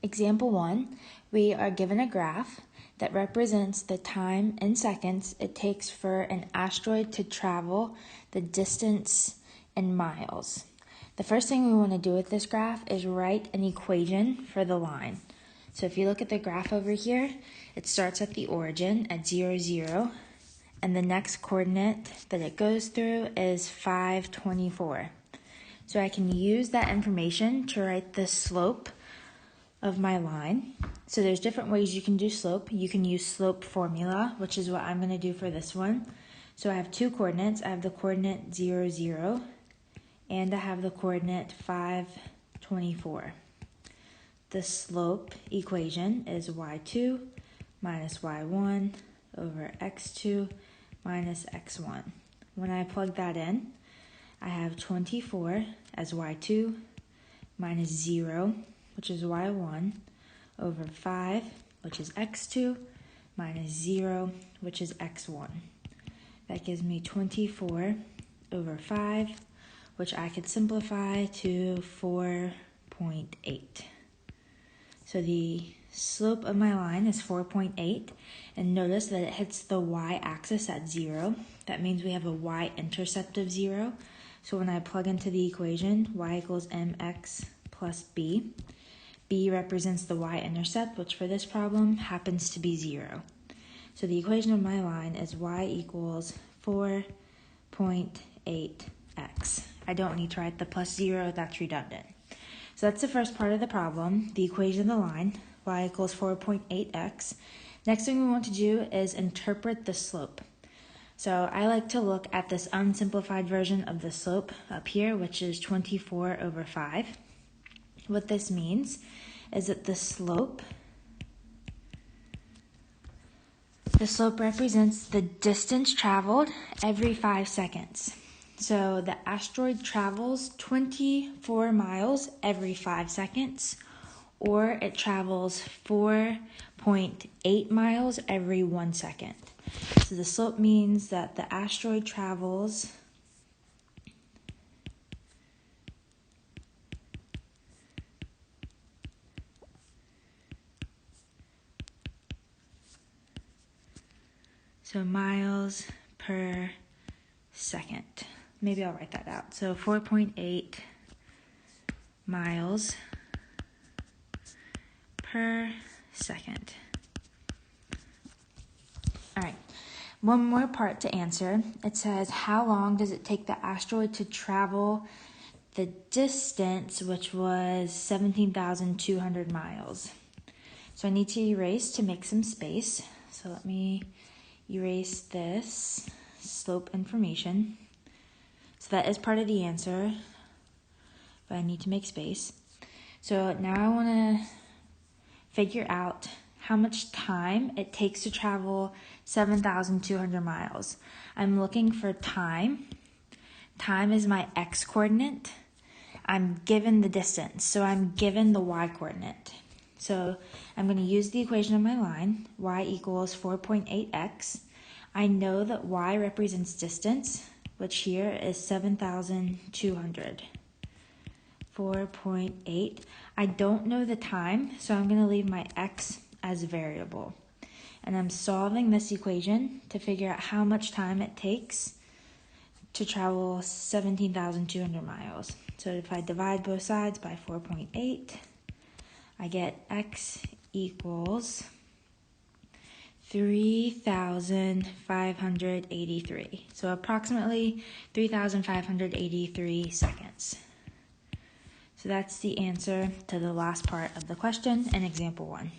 Example 1, we are given a graph that represents the time in seconds it takes for an asteroid to travel the distance in miles. The first thing we want to do with this graph is write an equation for the line. So if you look at the graph over here, it starts at the origin at 0, 0, and the next coordinate that it goes through is 524. So I can use that information to write the slope of my line. So there's different ways you can do slope. You can use slope formula, which is what I'm going to do for this one. So I have two coordinates. I have the coordinate 0, 0, and I have the coordinate 524. The slope equation is y2 minus y1 over x2 minus x1. When I plug that in, I have 24 as y2 minus 0, which is y1, over 5, which is x2, minus 0, which is x1. That gives me 24 over 5, which I could simplify to 4.8. So the slope of my line is 4.8, and notice that it hits the y-axis at 0. That means we have a y-intercept of 0. So when I plug into the equation, y equals mx plus b, b represents the y-intercept, which for this problem happens to be 0. So the equation of my line is y equals 4.8x. I don't need to write the plus 0, that's redundant. So that's the first part of the problem, the equation of the line, y equals 4.8x. Next thing we want to do is interpret the slope. So I like to look at this unsimplified version of the slope up here, which is 24 over 5. What this means is that the slope represents the distance traveled every 5 seconds. So the asteroid travels 24 miles every 5 seconds, or it travels 4.8 miles every 1 second. So the slope means that the asteroid travels miles per second. Maybe I'll write that out. So 4.8 miles per second. All right, one more part to answer. It says, how long does it take the asteroid to travel the distance, which was 17,200 miles? So I need to erase to make some space. So let me erase this slope information. So that is part of the answer, but I need to make space. So now I want to figure out how much time it takes to travel 7,200 miles. I'm looking for time. Time is my x coordinate. I'm given the distance, so I'm given the y coordinate. So I'm going to use the equation of my line, y equals 4.8x. I know that y represents distance, which here is 7,200. 4.8. I don't know the time, so I'm going to leave my x as a variable. And I'm solving this equation to figure out how much time it takes to travel 17,200 miles. So if I divide both sides by 4.8, I get x equals 3,583. So approximately 3,583 seconds. So that's the answer to the last part of the question in example 1.